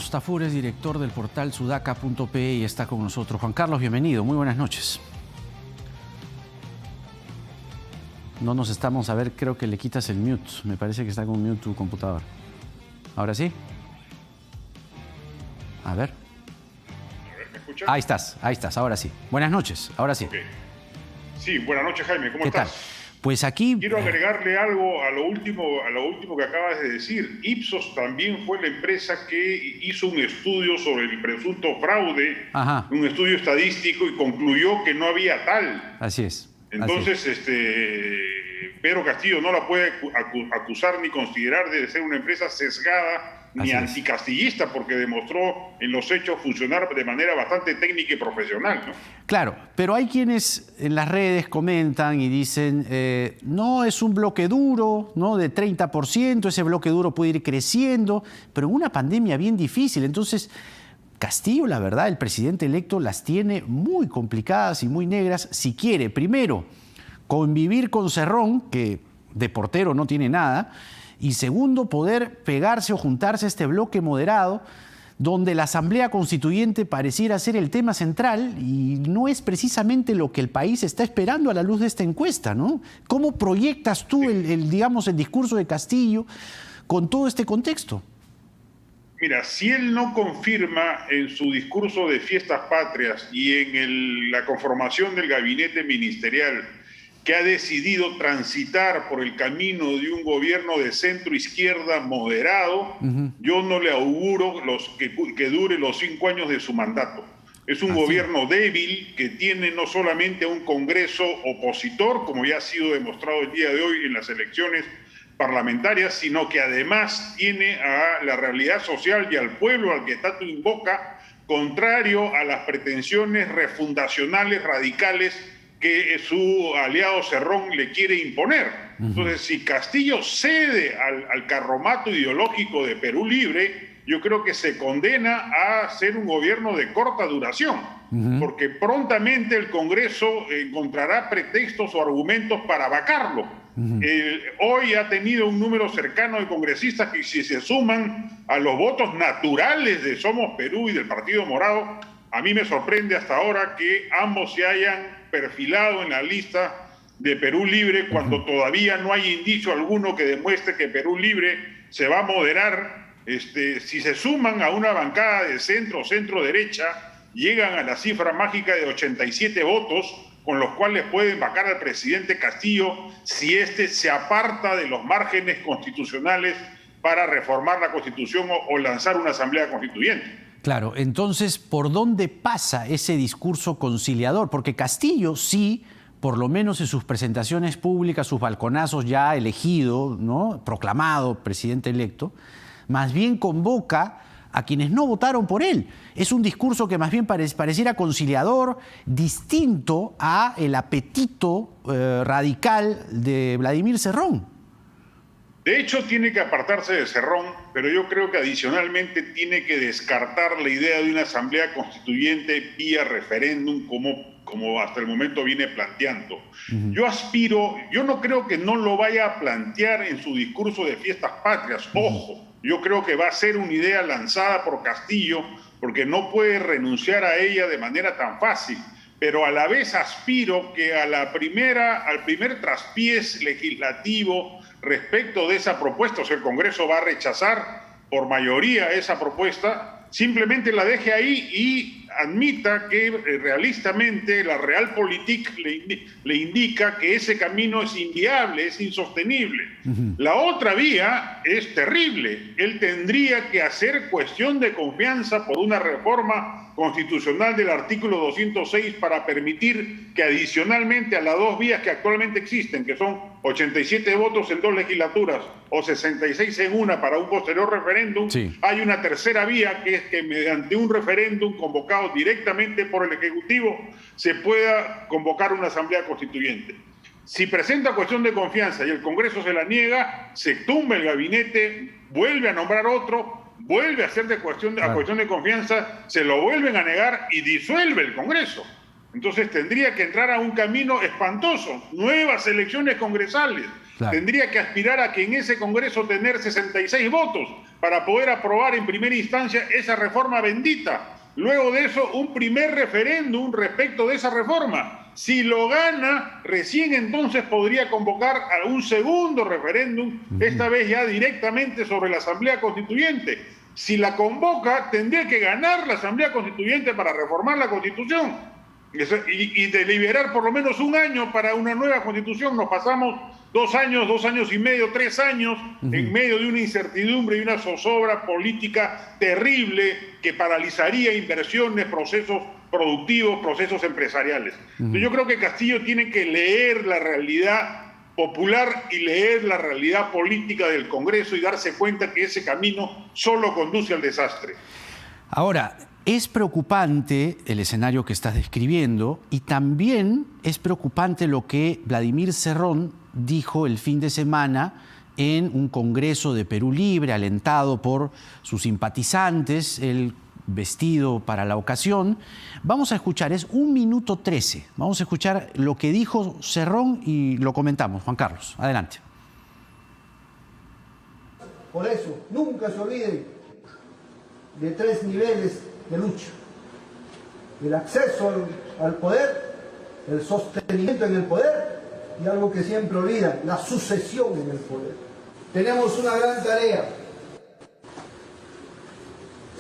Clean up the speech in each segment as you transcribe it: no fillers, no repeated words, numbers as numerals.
Carlos Tafur es director del portal sudaca.pe y está con nosotros. Juan Carlos, bienvenido. Muy buenas noches. No nos estamos, a ver, creo que le quitas el mute. Me parece que está con mute tu computador. ¿Ahora sí? A ver. ¿Me escuchas? Ahí estás, ahora sí. Buenas noches, ahora sí. Okay. Sí, buenas noches, Jaime, ¿cómo estás? Tal? Pues aquí... Quiero agregarle algo a lo último que acabas de decir. Ipsos también fue la empresa que hizo un estudio sobre el presunto fraude, un estudio estadístico, y concluyó que no había tal. Así es. Entonces, Pedro Castillo no la puede acusar ni considerar de ser una empresa sesgada ni anticastillista, porque demostró en los hechos funcionar de manera bastante técnica y profesional, ¿no? Claro, pero hay quienes en las redes comentan y dicen, no, es un bloque duro, ¿no? De 30%, ese bloque duro puede ir creciendo, pero en una pandemia bien difícil. Entonces, Castillo, la verdad, el presidente electo las tiene muy complicadas y muy negras si quiere, primero, convivir con Cerrón, que de portero no tiene nada, y segundo, poder pegarse o juntarse a este bloque moderado, donde la Asamblea Constituyente pareciera ser el tema central y no es precisamente lo que el país está esperando a la luz de esta encuesta, ¿no? ¿Cómo proyectas tú el discurso de Castillo con todo este contexto? Mira, si él no confirma en su discurso de fiestas patrias y en la conformación del gabinete ministerial que ha decidido transitar por el camino de un gobierno de centro-izquierda moderado, yo no le auguro que dure los 5 años de su mandato. Es un gobierno débil que tiene no solamente un Congreso opositor, como ya ha sido demostrado el día de hoy en las elecciones parlamentarias, sino que además tiene a la realidad social y al pueblo al que tanto invoca, contrario a las pretensiones refundacionales radicales que su aliado Cerrón le quiere imponer. Entonces, si Castillo cede al carromato ideológico de Perú Libre, yo creo que se condena a ser un gobierno de corta duración, porque prontamente el Congreso encontrará pretextos o argumentos para vacarlo. Hoy ha tenido un número cercano de congresistas que, si se suman a los votos naturales de Somos Perú y del Partido Morado, a mí me sorprende hasta ahora que ambos se hayan perfilado en la lista de Perú Libre cuando todavía no hay indicio alguno que demuestre que Perú Libre se va a moderar. Si se suman a una bancada de centro-derecha, llegan a la cifra mágica de 87 votos, con los cuales pueden vacar al presidente Castillo si éste se aparta de los márgenes constitucionales para reformar la Constitución o lanzar una asamblea constituyente. Claro, entonces, ¿por dónde pasa ese discurso conciliador? Porque Castillo sí, por lo menos en sus presentaciones públicas, sus balconazos, ya elegido, ¿no? Proclamado presidente electo, más bien convoca a quienes no votaron por él. Es un discurso que más bien pareciera conciliador, distinto a el apetito radical de Vladimir Cerrón. De hecho, tiene que apartarse de Cerrón, pero yo creo que adicionalmente tiene que descartar la idea de una asamblea constituyente vía referéndum como hasta el momento viene planteando. Yo no creo que no lo vaya a plantear en su discurso de fiestas patrias. Ojo, yo creo que va a ser una idea lanzada por Castillo porque no puede renunciar a ella de manera tan fácil. Pero a la vez aspiro que al primer traspiés legislativo respecto de esa propuesta, o sea, el Congreso va a rechazar por mayoría esa propuesta, simplemente la deje ahí y admita que realistamente la Realpolitik le indica que ese camino es inviable, es insostenible. La otra vía es terrible. Él tendría que hacer cuestión de confianza por una reforma constitucional del artículo 206 para permitir que adicionalmente a las 2 vías que actualmente existen, que son 87 votos en 2 legislaturas o 66 en una para un posterior referéndum, hay una tercera vía, que es que mediante un referéndum convocado directamente por el Ejecutivo se pueda convocar una asamblea constituyente. Si presenta cuestión de confianza y el Congreso se la niega, se tumba el gabinete, vuelve a nombrar otro, vuelve a hacer cuestión de confianza, se lo vuelven a negar y disuelve el Congreso. Entonces tendría que entrar a un camino espantoso, nuevas elecciones congresales. Tendría que aspirar a que en ese Congreso tener 66 votos, para poder aprobar en primera instancia esa reforma bendita. Luego de eso, un primer referéndum respecto de esa reforma. Si lo gana, recién entonces podría convocar a un segundo referéndum, esta vez ya directamente sobre la Asamblea Constituyente. Si la convoca, tendría que ganar la Asamblea Constituyente para reformar la Constitución y deliberar por lo menos un año para una nueva Constitución. Nos pasamos 2 años y medio, 3 años, en medio de una incertidumbre y una zozobra política terrible que paralizaría inversiones, procesos productivos, procesos empresariales. Entonces, yo creo que Castillo tiene que leer la realidad popular y leer la realidad política del Congreso y darse cuenta que ese camino solo conduce al desastre. Ahora, es preocupante el escenario que estás describiendo y también es preocupante lo que Vladimir Cerrón dijo el fin de semana en un congreso de Perú Libre, alentado por sus simpatizantes, él vestido para la ocasión. Vamos a escuchar, es 1 minuto 13. Vamos a escuchar lo que dijo Cerrón y lo comentamos. Juan Carlos, adelante. Por eso, nunca se olviden de 3 niveles de lucha: el acceso al poder, el sostenimiento en el poder y algo que siempre olvidan, la sucesión en el poder. Tenemos una gran tarea.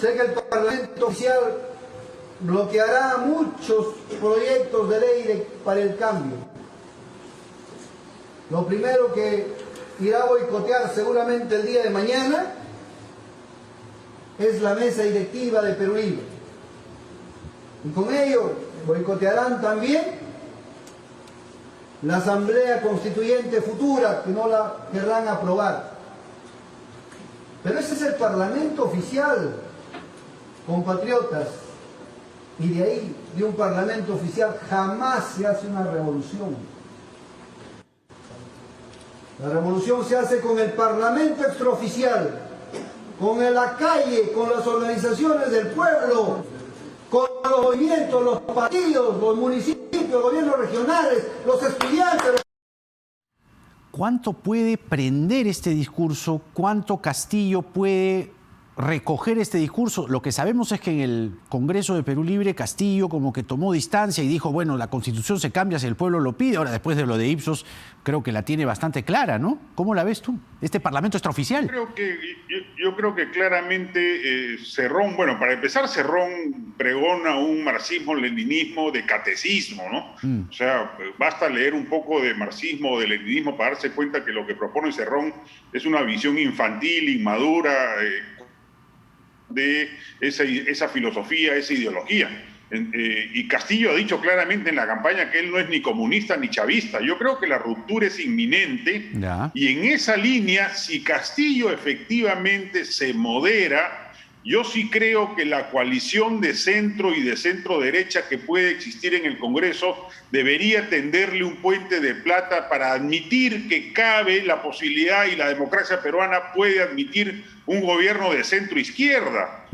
Sé que el Parlamento oficial bloqueará muchos proyectos de ley para el cambio. Lo primero que irá a boicotear seguramente el día de mañana es la mesa directiva de Perú Libre. Y con ello boicotearán también la Asamblea Constituyente futura, que no la querrán aprobar. Pero ese es el Parlamento oficial, compatriotas. Y de ahí, de un Parlamento oficial, jamás se hace una revolución. La revolución se hace con el Parlamento extraoficial, con la calle, con las organizaciones del pueblo, con los movimientos, los partidos, los municipios, los gobiernos regionales, los estudiantes. ¿Cuánto puede prender este discurso? ¿Cuánto Castillo puede recoger este discurso? Lo que sabemos es que en el Congreso de Perú Libre, Castillo como que tomó distancia y dijo, bueno, la Constitución se cambia si el pueblo lo pide. Ahora, después de lo de Ipsos, creo que la tiene bastante clara, ¿no? ¿Cómo la ves tú? ¿Este Parlamento extraoficial? Yo creo que claramente Cerrón, bueno, para empezar, Cerrón pregona un marxismo-leninismo de catecismo, ¿no? O sea, basta leer un poco de marxismo o de leninismo para darse cuenta que lo que propone Cerrón es una visión infantil, inmadura, de esa filosofía, esa ideología. Y Castillo ha dicho claramente en la campaña que él no es ni comunista ni chavista. Yo creo que la ruptura es inminente. Ya. Y en esa línea, si Castillo efectivamente se modera, yo sí creo que la coalición de centro y de centro derecha que puede existir en el Congreso debería tenderle un puente de plata para admitir que cabe la posibilidad y la democracia peruana puede admitir un gobierno de centro izquierda,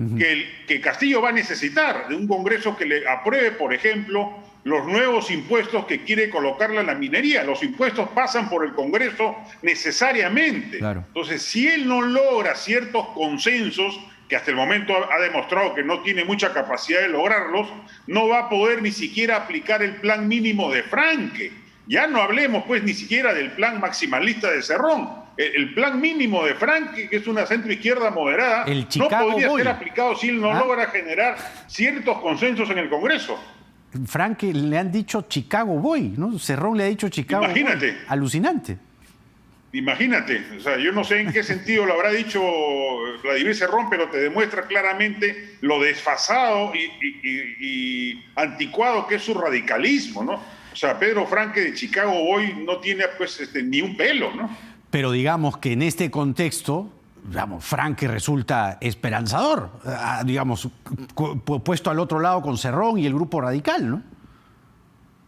que Castillo va a necesitar, de un Congreso que le apruebe, por ejemplo, los nuevos impuestos que quiere colocarle a la minería. Los impuestos pasan por el Congreso necesariamente. Claro. Entonces, si él no logra ciertos consensos, que hasta el momento ha demostrado que no tiene mucha capacidad de lograrlos, no va a poder ni siquiera aplicar el plan mínimo de Franque. Ya no hablemos pues ni siquiera del plan maximalista de Cerrón. El plan mínimo de Franque, que es una centroizquierda moderada, no podría ser aplicado si él no logra generar ciertos consensos en el Congreso. Franque le han dicho Chicago Boy, ¿no? Cerrón le ha dicho Chicago Boy. Imagínate. Alucinante. Imagínate, o sea, yo no sé en qué sentido lo habrá dicho Vladimir Cerrón, pero te demuestra claramente lo desfasado y anticuado que es su radicalismo, ¿no? O sea, Pedro Franque de Chicago Boy no tiene pues ni un pelo, ¿no? Pero digamos que en este contexto, digamos, Franque resulta esperanzador, digamos, puesto al otro lado con Cerrón y el grupo radical, ¿no?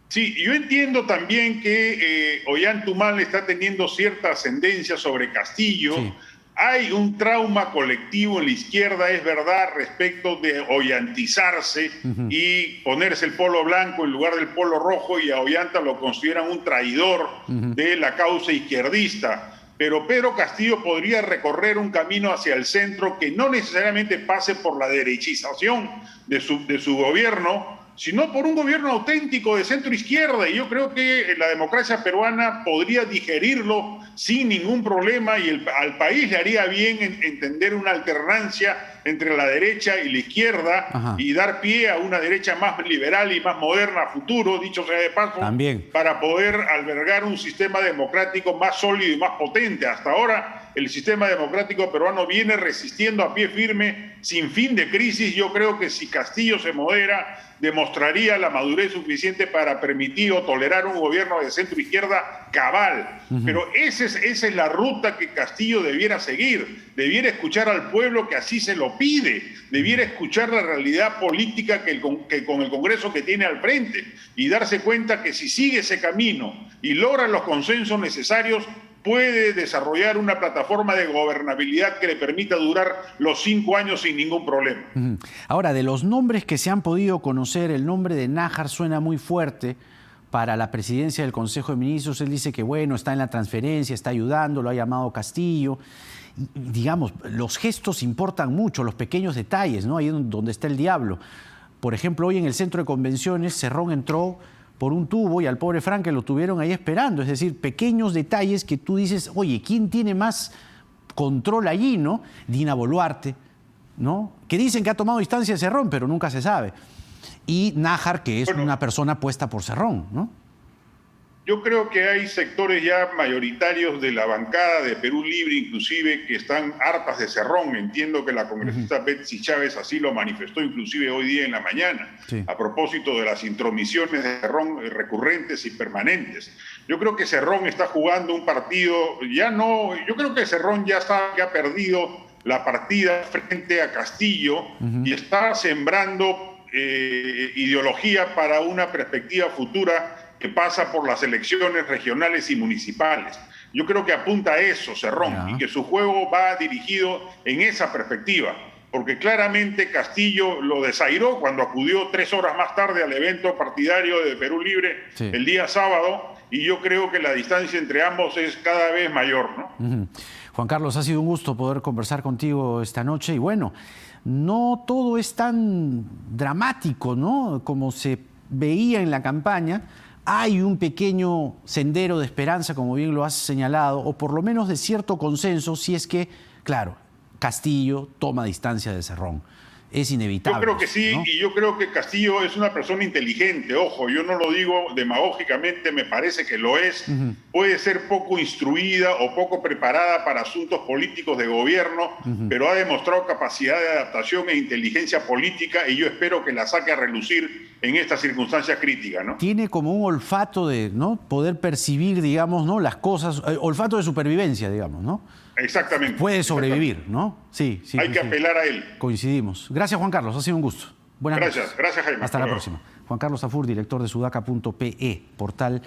Sí, yo entiendo también que Ollantaytambo está teniendo cierta ascendencia sobre Castillo. Sí. Hay un trauma colectivo en la izquierda, es verdad, respecto de ollantizarse y ponerse el polo blanco en lugar del polo rojo, y a Ollanta lo consideran un traidor de la causa izquierdista. pero Pedro Castillo podría recorrer un camino hacia el centro que no necesariamente pase por la derechización de su gobierno, sino por un gobierno auténtico de centro-izquierda. Y yo creo que la democracia peruana podría digerirlo sin ningún problema y al país le haría bien entender una alternancia entre la derecha y la izquierda. Ajá. Y dar pie a una derecha más liberal y más moderna a futuro, dicho sea de paso, también, para poder albergar un sistema democrático más sólido y más potente. Hasta ahora el sistema democrático peruano viene resistiendo a pie firme sin fin de crisis. Yo creo que si Castillo se modera, demostraría la madurez suficiente para permitir o tolerar un gobierno de centro-izquierda cabal. Pero esa es la ruta que Castillo debiera seguir. Debiera escuchar al pueblo que así se lo pide. Debiera escuchar la realidad política que con el Congreso que tiene al frente y darse cuenta que si sigue ese camino y logra los consensos necesarios, puede desarrollar una plataforma de gobernabilidad que le permita durar los 5 años sin ningún problema. Ahora, de los nombres que se han podido conocer, el nombre de Nájar suena muy fuerte para la presidencia del Consejo de Ministros. Él dice que, bueno, está en la transferencia, está ayudando, lo ha llamado Castillo. Y, digamos, los gestos importan mucho, los pequeños detalles, ¿no? Ahí es donde está el diablo. Por ejemplo, hoy en el centro de convenciones, Cerrón entró por un tubo y al pobre Frankel lo tuvieron ahí esperando. Es decir, pequeños detalles que tú dices, oye, ¿quién tiene más control allí, no? Dina Boluarte, ¿no? Que dicen que ha tomado distancia de Cerrón, pero nunca se sabe. Y Nájar, que es una persona puesta por Cerrón, ¿no? Yo creo que hay sectores ya mayoritarios de la bancada de Perú Libre, inclusive, que están hartas de Cerrón. Entiendo que la congresista Betsy Chávez así lo manifestó, inclusive hoy día en la mañana, a propósito de las intromisiones de Cerrón recurrentes y permanentes. Yo creo que Cerrón está jugando un partido, yo creo que Cerrón ya ha perdido la partida frente a Castillo y está sembrando ideología para una perspectiva futura que pasa por las elecciones regionales y municipales. Yo creo que apunta a eso Cerrón y que su juego va dirigido en esa perspectiva, porque claramente Castillo lo desairó cuando acudió 3 horas más tarde al evento partidario de Perú Libre el día sábado, y yo creo que la distancia entre ambos es cada vez mayor, ¿no? Juan Carlos, ha sido un gusto poder conversar contigo esta noche y bueno, no todo es tan dramático, ¿no? Como se veía en la campaña. Hay un pequeño sendero de esperanza, como bien lo has señalado, o por lo menos de cierto consenso, si es que, claro, Castillo toma distancia de Cerrón. Es inevitable. Yo creo que sí, ¿no? Y yo creo que Castillo es una persona inteligente. Ojo, yo no lo digo demagógicamente, me parece que lo es. Puede ser poco instruida o poco preparada para asuntos políticos de gobierno, pero ha demostrado capacidad de adaptación e inteligencia política y yo espero que la saque a relucir en estas circunstancias críticas, ¿no? Tiene como un olfato de, ¿no?, poder percibir, digamos, ¿no?, las cosas, olfato de supervivencia, digamos, ¿no? Exactamente. Puede sobrevivir, ¿no? Sí. Hay que apelar a él. Coincidimos. Gracias, Juan Carlos. Ha sido un gusto. Buenas noches. Gracias, Jaime. Hasta la próxima. Juan Carlos Zafur, director de sudaca.pe, portal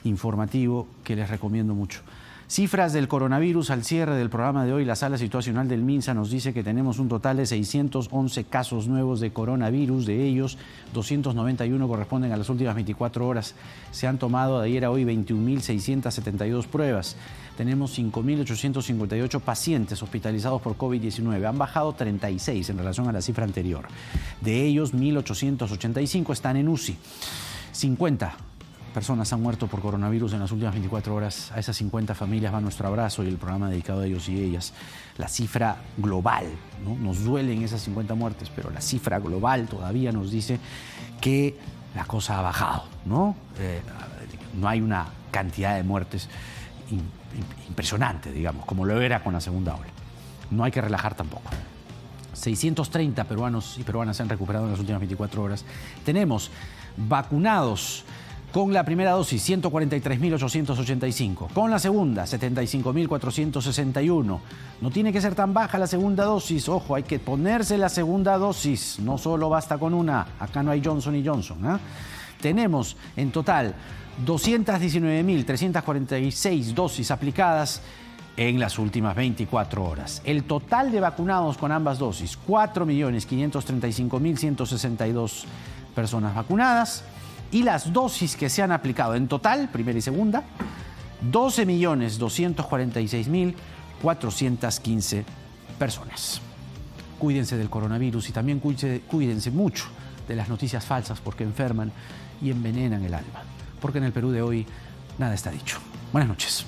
informativo que les recomiendo mucho. Cifras del coronavirus al cierre del programa de hoy. La sala situacional del MINSA nos dice que tenemos un total de 611 casos nuevos de coronavirus. De ellos, 291 corresponden a las últimas 24 horas. Se han tomado de ayer a hoy 21.672 pruebas. Tenemos 5.858 pacientes hospitalizados por COVID-19. Han bajado 36 en relación a la cifra anterior. De ellos, 1.885 están en UCI. 50 personas han muerto por coronavirus en las últimas 24 horas. A esas 50 familias va nuestro abrazo y el programa dedicado a ellos y ellas. La cifra global, ¿no? Nos duelen esas 50 muertes, pero la cifra global todavía nos dice que la cosa ha bajado, ¿no? No hay una cantidad de muertes impresionante, digamos, como lo era con la segunda ola. No hay que relajar tampoco. 630 peruanos y peruanas se han recuperado en las últimas 24 horas. Tenemos vacunados con la primera dosis 143.885, con la segunda 75.461. No tiene que ser tan baja la segunda dosis, ojo, hay que ponerse la segunda dosis, no solo basta con una, acá no hay Johnson y Johnson, ¿eh? Tenemos en total 219.346 dosis aplicadas en las últimas 24 horas. El total de vacunados con ambas dosis, 4.535.162 personas vacunadas. Y las dosis que se han aplicado en total, primera y segunda, 12.246.415 personas. Cuídense del coronavirus y también cuídense mucho de las noticias falsas porque enferman y envenenan el alma. Porque en el Perú de hoy nada está dicho. Buenas noches.